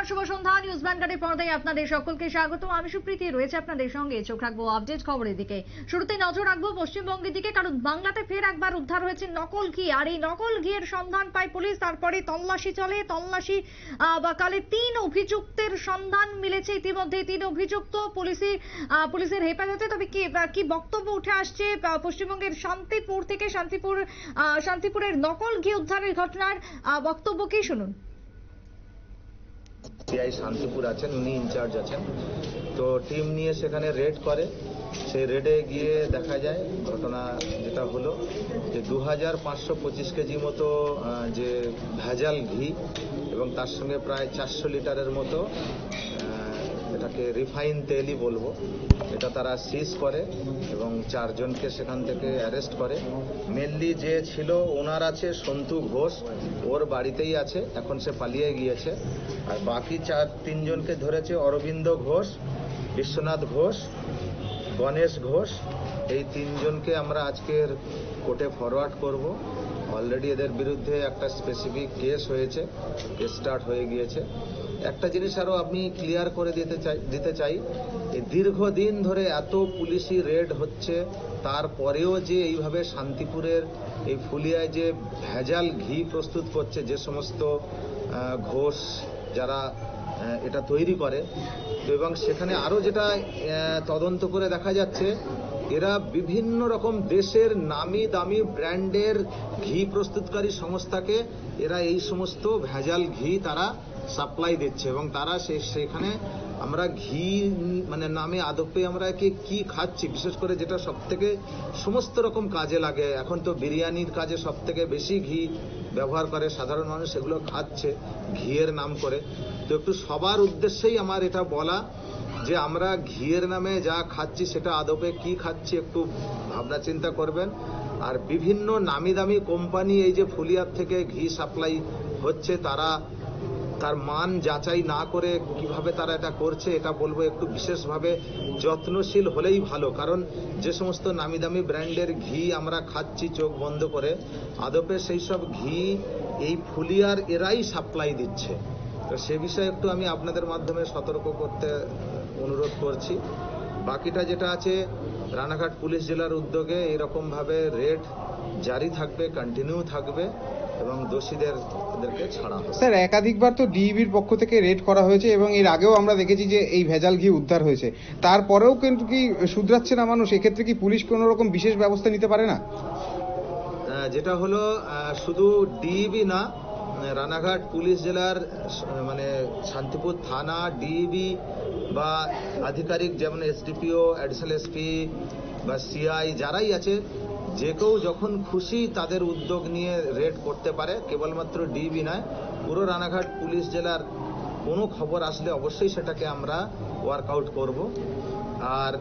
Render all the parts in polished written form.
শুভ সন্ধ্যা। News ভ্যানগার্ডের পর্দায় আপনাদের সকলকে স্বাগত। আমি সুপ্রীতি রয়েছে আপনাদের সঙ্গে। চোখ রাখবো আপডেট খবরের দিকে। শুরুতে নজর রাখবো পশ্চিমবঙ্গের দিকে, কারণ বাংলাতে ফের একবার উদ্ধার হয়েছে নকল ঘি। আর এই নকল ঘিয়ের সন্ধান পায় পুলিশ। তারপরে তল্লাশি চলে। তল্লাশি কালে 3 অভিযুক্তের সন্ধান মিলেছে। ইতিমধ্যে 3 অভিযুক্ত পুলিশের হেফাজতে। তবে কি বক্তব্য উঠে আসছে পশ্চিমবঙ্গের শান্তিপুর থেকে? শান্তিপুরের নকল ঘি উদ্ধারের ঘটনার বক্তব্য কি শুনুন। সিআই শান্তিপুর আছেন, উনি ইনচার্জ আছেন। তো টিম নিয়ে সেখানে রেড করে। সেই রেডে গিয়ে দেখা যায় ঘটনা যেটা হলো যে 2525 কেজি মতো যে ভেজাল ঘি এবং তার সঙ্গে প্রায় 400 লিটারের মতো এটাকে রিফাইন তেলই বলবো, এটা তারা সিজ করে এবং 4 জনকে সেখান থেকে অ্যারেস্ট করে। মেনলি যে ছিল ওনার আছে সন্তু ঘোষ, ওর বাড়িতেই আছে, এখন সে পালিয়ে গিয়েছে। আর বাকি 3 জনকে ধরেছে অরবিন্দ ঘোষ, বিশ্বনাথ ঘোষ, গণেশ ঘোষ। এই 3 জনকে আমরা আজকের কোর্টে ফরওয়ার্ড করব। অলরেডি এদের বিরুদ্ধে একটা স্পেসিফিক কেস হয়েছে, কেস স্টার্ট হয়ে গিয়েছে। একটা জিনিস আরো আমি ক্লিয়ার করে দিতে চাই, এই দীর্ঘদিন ধরে এত পুলিশি রেড হচ্ছে, তারপরেও যে এইভাবে শান্তিপুরের এই ফুলিয়ায় যে ভেজাল ঘি প্রস্তুত করছে যে সমস্ত ঘোষ যারা এটা তৈরি করে, এবং সেখানে আরো যেটা তদন্ত করে দেখা যাচ্ছে, এরা বিভিন্ন রকম দেশের নামি দামি ব্র্যান্ডের ঘি প্রস্তুতকারী সংস্থাকে এরা এই সমস্ত ভেজাল ঘি তারা সাপ্লাই দিচ্ছে। এবং তারা সেখানে আমরা ঘি মানে নামে আদপে আমরা কি খাচ্ছি, বিশেষ করে যেটা সব থেকে সমস্ত রকম কাজে লাগে, এখন তো বিরিয়ানির কাজে সব থেকে বেশি ঘি ব্যবহার করে সাধারণ মানুষ, সেগুলো খাচ্ছে ঘিয়ের নাম করে। তো একটু সবার উদ্দেশ্যেই আমার এটা বলা যে আমরা ঘিয়ের নামে যা খাচ্ছি সেটা আদপে কি খাচ্ছি একটু ভাবনা চিন্তা করবেন। আর বিভিন্ন নামি দামি কোম্পানি এই যে ফুলিয়ার থেকে ঘি সাপ্লাই হচ্ছে, তার মান যাচাই না করে কিভাবে তারা এটা করছে, এটা বলবো একটু বিশেষভাবে যত্নশীল হলেই ভালো। কারণ যে সমস্ত নামি দামি ব্র্যান্ডের ঘি আমরা খাচ্ছি চোখ বন্ধ করে, আদপে সেই সব ঘি এই ফুলিয়ার এরাই সাপ্লাই দিচ্ছে। তো সে বিষয়ে একটু আমি আপনাদের মাধ্যমে সতর্ক করতে অনুরোধ করছি। বাকিটা যেটা আছে, রানাঘাট পুলিশ জেলার উদ্যোগে এরকমভাবে রেড জারি থাকবে, কন্টিনিউ থাকবে এবং দোষীদেরকে ছাড়া হবে। স্যার, একাধিকবার তো ডিইবির পক্ষ থেকে রেড করা হয়েছে এবং এর আগেও আমরা দেখেছি যে এই ভেজাল ঘি উদ্ধার হয়েছে, তারপরেও কিন্তু কি শুধরাচ্ছে না মানুষ? এক্ষেত্রে কি পুলিশ কোনো রকম বিশেষ ব্যবস্থা নিতে পারে না? যেটা হলো শুধু ডিইবি না, রানাঘাট পুলিশ জেলার মানে শান্তিপুর থানা, ডিইবি বা আধিকারিক যেমন এসডিপিও, অ্যাডিশনাল এসপি বা সিআই যারাই আছে, যে কেউ যখন খুশি তাদের উদ্যোগ নিয়ে রেড করতে পারে। কেবলমাত্র ডিবি নয়, পুরো রানাঘাট পুলিশ জেলার কোনো খবর আসলে অবশ্যই সেটাকে আমরা ওয়ার্কআউট করব। আর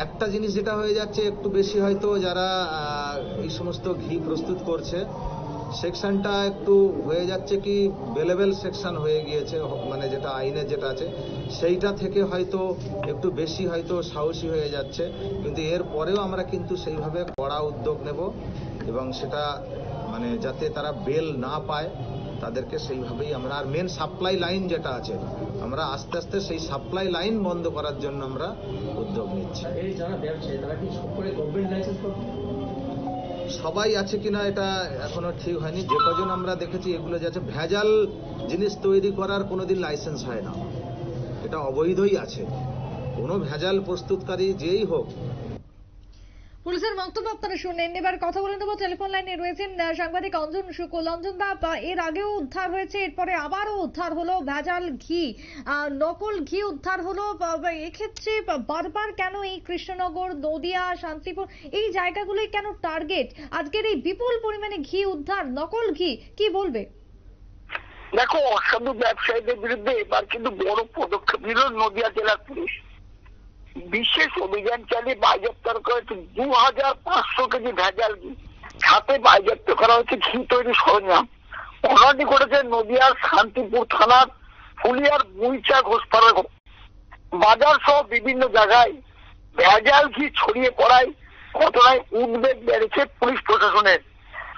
একটা জিনিস যেটা হয়ে যাচ্ছে একটু বেশি, হয়তো যারা এই সমস্ত ঘি প্রস্তুত করছে সেকশনটা একটু হয়ে যাচ্ছে কি বেলেবেল সেকশন হয়ে গিয়েছে, মানে যেটা আইনের যেটা আছে সেইটা থেকে হয়তো একটু বেশি হয়তো সাহসী হয়ে যাচ্ছে। কিন্তু এর পরেও আমরা কিন্তু সেইভাবে কড়া উদ্যোগ নেব এবং সেটা মানে যাতে তারা বেল না পায় তাদেরকে সেইভাবেই আমরা, আর মেন সাপ্লাই লাইন যেটা আছে আমরা আস্তে আস্তে সেই সাপ্লাই লাইন বন্ধ করার জন্য আমরা উদ্যোগ নিচ্ছি। সবাই আছে কিনা এটা এখনো ঠিক হয়নি। যে কজন আমরা দেখেছি এগুলো যাচ্ছে ভেজাল জিনিস তৈরি করার কোনোদিন লাইসেন্স হয় না, এটা অবৈধই আছে। কোনো ভেজাল প্রস্তুতকারী যেই হোক। পুলিশের বক্তব্য আপনারা শুনলেন। এবার কথা বলে নেব, টেলিফোন লাইনে রয়েছেন সাংবাদিক অঞ্জন শুক্ল। অঞ্জন দা, এর আগেও উদ্ধার হয়েছে, এরপরে আবারও উদ্ধার হলো ভেজাল ঘি, নকল ঘি উদ্ধার হলো। এক্ষেত্রে বারবার কেন এই কৃষ্ণনগর, নদিয়া, শান্তিপুর এই জায়গাগুলোই কেন টার্গেট? আজকের এই বিপুল পরিমাণে ঘি উদ্ধার, নকল ঘি, কি বলবে? দেখো, অসাধু ব্যবসায়ীদের বিরুদ্ধে এবার কিন্তু বড় পদক্ষেপ নিল নদিয়া জেলার পুলিশ। বিশেষ অভিযান চালিয়ে বাজেয়াপ্ত করা হয়েছে 2500 কেজি ভেজাল ঘি, সাথে বাজেয়াপ্ত করা হয়েছে ঘি তৈরি সরঞ্জাম। ঘটনাটি ঘটেছে নদিয়ার শান্তিপুর থানার ফুলিয়ার বুইচা ঘোষপাড়া বাজার সহ বিভিন্ন জায়গায় ভেজাল ঘি ছড়িয়ে পড়ায় ঘটনায় উদ্বেগ বেড়েছে পুলিশ প্রশাসনের।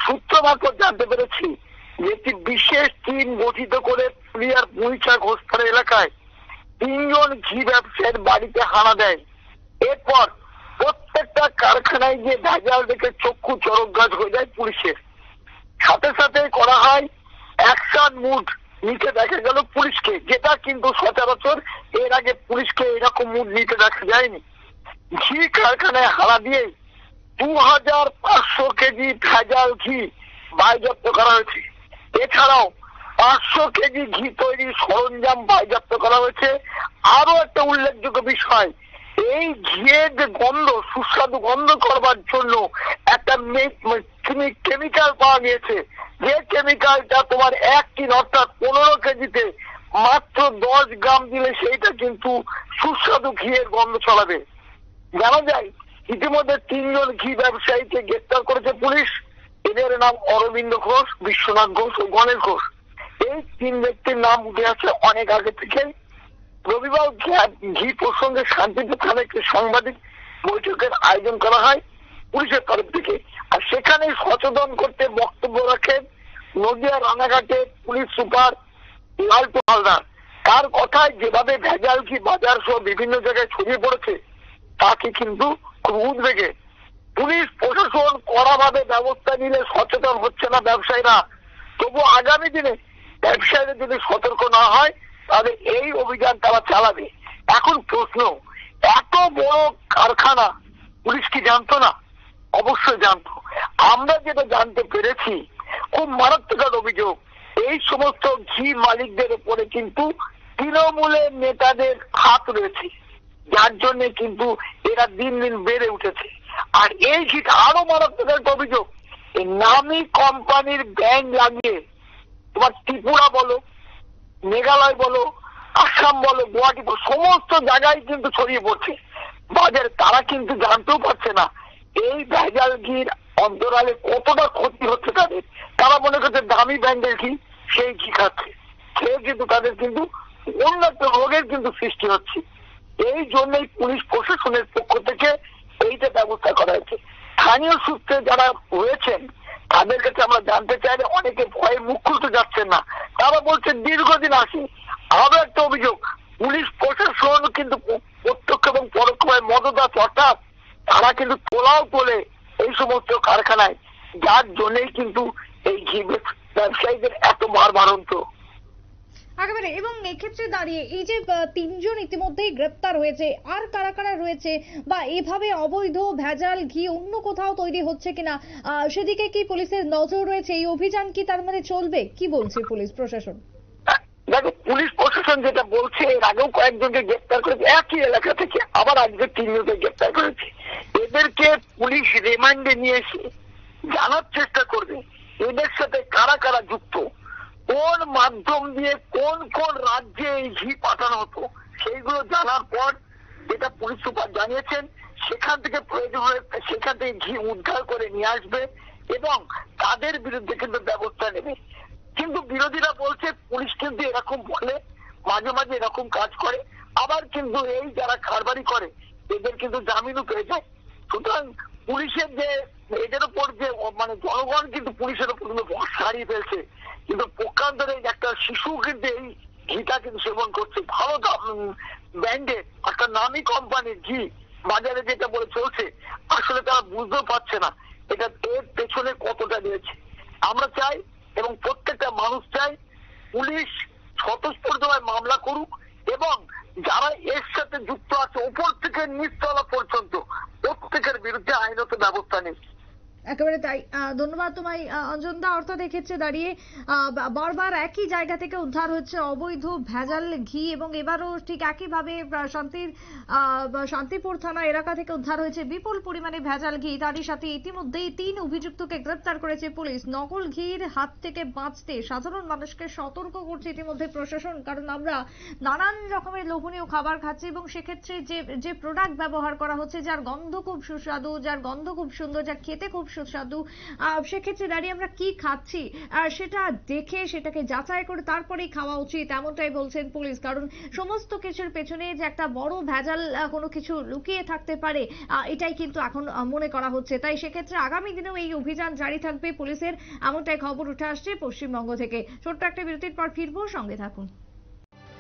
সূত্র মারফত জানতে পেরেছি যে একটি বিশেষ টিম গঠিত করে পুরুলিয়ার মুইচা ঘোষপাড়া এলাকায় 3 জন ঘি ব্যবসায়ীর বাড়িতে হানা দেয়। এরপর প্রত্যেকটা কারখানায় গিয়ে ভেজাল দেখে চক্ষু চরক গাছ হয়ে যায় পুলিশের। সাথে সাথে করা হয় অ্যাকশন মুড নিতে দেখা গেল পুলিশকে, যেটা কিন্তু সচরাচর এর আগে পুলিশকে এরকম মুড নিতে দেখা যায়নি। ঘি কারখানায় হানা দিয়ে 2500 কেজি ভেজাল ঘি বাজেয়াপ্ত করা হয়েছে। এছাড়াও 500 কেজি ঘি তৈরির সরঞ্জাম বাজেয়াপ্ত করা হয়েছে। আরো একটা উল্লেখযোগ্য বিষয়, এই ঘিয়ের যে গন্ধ, সুস্বাদু গন্ধ করবার জন্য একটা কেমিক্যাল পাওয়া গিয়েছে, যে কেমিক্যালটা তোমার 1 টিন অর্থাৎ 15 কেজিতে মাত্র 10 গ্রাম দিলে সেইটা কিন্তু সুস্বাদু ঘিয়ের গন্ধ ছড়াবে। জানা যায় ইতিমধ্যে 3 জন ঘি ব্যবসায়ীকে গ্রেপ্তার করেছে পুলিশ। এদের নাম অরবিন্দ ঘোষ, বিশ্বনাথ ঘোষ ও গণেশ ঘোষ। এই 3 ব্যক্তির নাম উঠে আসে অনেক আগে থেকে। রবিবার ঘি প্রসঙ্গে শান্তিপুর থানায় একটি সাংবাদিক বৈঠকের আয়োজন করা হয় পুলিশের তরফ থেকে। আর সেখানে সচেতন করতে বক্তব্য রাখেন নদিয়া রানাঘাটের পুলিশ সুপার লালটু হালদার। তার কথায় যেভাবে ভেজাল ঘি বাজার সহ বিভিন্ন জায়গায় ছড়িয়ে পড়েছে তাকে কিন্তু খুব উদ্বেগে। পুলিশ প্রশাসন কড়াভাবে ব্যবস্থা নিলে সচেতন হচ্ছে না ব্যবসায়ীরা। তবু আগামী দিনে ব্যবসায়ীরা যদি সতর্ক না হয় তাহলে এই অভিযান তারা চালাবে। এখন প্রশ্ন, এত বড় কারখানা পুলিশ কি জানতো না? অবশ্যই জানতো। আমরা যেটা জানতে পেরেছি, খুব মারাত্মক অভিযোগ, এই সমস্ত ঘি মালিকদের উপরে কিন্তু তৃণমূলের নেতাদের হাত রয়েছে, যার জন্য কিন্তু এরা দিন দিন বেড়ে উঠেছে। আর এই ঘিটা আরো মারাত্মক একটা অভিযোগ, এই নামি কোম্পানির ব্যান্ড লাগিয়ে তোমার ত্রিপুরা বলো, মেঘালয় বলো, আসাম বলো, গুয়াহাটি বলো, সমস্ত জায়গায় কিন্তু ছড়িয়ে পড়ছে বাজারে। তারা কিন্তু জানতেও পারছে না এই ভেজাল ঘির অন্তরালে কতটা ক্ষতি হচ্ছে তাদের। তারা মনে করছে দামি ব্র্যান্ডের ঘি, সেই ঘি খাচ্ছে, সে কিন্তু তাদের কিন্তু অন্য একটা রোগের কিন্তু সৃষ্টি হচ্ছে। এই জন্যই পুলিশ প্রশাসনের পক্ষ থেকে এইটা ব্যবস্থা করা হয়েছে। স্থানীয় সূত্রে যারা রয়েছেন তাদের কাছে আমরা জানতে চাইলে অনেকে ভয়ে মুখ খুলতে যাচ্ছেন না। তারা বলছে দীর্ঘদিন আসে। আরো একটা অভিযোগ, পুলিশ প্রশাসন কিন্তু প্রত্যক্ষ এবং পরোক্ষভাবে মদত, অর্থাৎ তারা কিন্তু তোলাও তোলে এই সমস্ত কারখানায়, যার জন্যই কিন্তু এই ঘি ব্যবসায়ীদের এত বাড়ন্ত। একেবারে। এবং এক্ষেত্রে দাঁড়িয়ে এই যে 3 জন ইতিমধ্যেই গ্রেপ্তার হয়েছে, আর কারা কারা রয়েছে বা এভাবে অবৈধ ভেজাল ঘি অন্য কোথাও তৈরি হচ্ছে কিনা সেদিকে কি পুলিশের নজর রয়েছে? এই অভিযান কি তার মানে চলবে? কি বলছে পুলিশ প্রশাসন? দেখো, পুলিশ প্রশাসন যেটা বলছে, এর আগেও কয়েকজনকে গ্রেপ্তার করেছে একই এলাকা থেকে, আবার আজকে 3 জনকে গ্রেপ্তার করেছে। এদেরকে পুলিশ রিমান্ডে নিয়ে এসে জানার চেষ্টা করবে এদের সাথে কারা কারা যুক্ত, কোন মাধ্যম দিয়ে কোন কোন রাজ্যে এই ঘি পাঠানো হতো, সেইগুলো জানার পর যেটা পুলিশ সুপার জানিয়েছেন সেখান থেকে প্রয়োজন হলে সেখান থেকে ঘি উদ্ধার করে নিয়ে আসবে এবং তাদের বিরুদ্ধে কিন্তু ব্যবস্থা নেবে। কিন্তু বিরোধীরা বলছে পুলিশ কিন্তু এরকম বলে, মাঝে মাঝে এরকম কাজ করে, আবার কিন্তু এই যারা কারবারি করে এদের কিন্তু জামিনও পেয়ে যায়। সুতরাং পুলিশের যে এদের উপর যে মানে জনগণ কিন্তু পুলিশের উপর কিন্তু ভরসা হারিয়ে ফেলছে। কিন্তু পক্ষান্তরে একটা শিশু কিন্তু এই ঘিটা কিন্তু সেবন করছে। ভালো ব্র্যান্ডের একটা নামি কোম্পানির ঘি বাজারে যেটা বলে চলছে, আসলে তারা বুঝতেও পারছে না এটা এর পেছনে কতটা রয়েছে। আমরা চাই এবং প্রত্যেকটা মানুষ চাই পুলিশ স্বতঃস্ফূর্তভাবে মামলা করুক এবং যারা এর সাথে যুক্ত আছে উপর থেকে নিচতলা পর্যন্ত প্রত্যেকের বিরুদ্ধে আইনত ব্যবস্থা নেই। একেবারে তাই। ধন্যবাদ তোমায় অঞ্জনদা। অর্থাৎ এক্ষেত্রে দাঁড়িয়ে বারবার একই জায়গা থেকে উদ্ধার হচ্ছে অবৈধ ভেজাল ঘি এবং এবারও ঠিক একইভাবে শান্তিপুর থানা এলাকা থেকে উদ্ধার হয়েছে বিপুল পরিমাণে ভেজাল ঘি। তারই সাথে ইতিমধ্যেই 3 অভিযুক্তকে গ্রেপ্তার করেছে পুলিশ। নকল ঘির হাত থেকে বাঁচতে সাধারণ মানুষকে সতর্ক করছে ইতিমধ্যে প্রশাসন, কারণ আমরা নানান রকমের লোভনীয় খাবার খাচ্ছি এবং সেক্ষেত্রে যে প্রোডাক্ট ব্যবহার করা হচ্ছে যার গন্ধ খুব সুস্বাদু, যার গন্ধ খুব সুন্দর, যা খেতে খুব সুন্দর, সুস্বাদু, সেক্ষেত্রে দাঁড়িয়ে আমরা কি খাচ্ছি সেটা দেখে সেটাকে যাচাই করে তারপরেই খাওয়া উচিত, এমনটাই বলছেন পুলিশ। কারণ সমস্ত কিছুর পেছনে যে একটা বড় ভেজাল কোনো কিছু লুকিয়ে থাকতে পারে, এটাই কিন্তু এখন মনে করা হচ্ছে। তাই সেক্ষেত্রে আগামী দিনেও এই অভিযান জারি থাকবে পুলিশের, এমনটাই খবর উঠে আসছে পশ্চিমবঙ্গ থেকে। ছোট্ট একটা বিরতির পর ফিরবো, সঙ্গে থাকুন।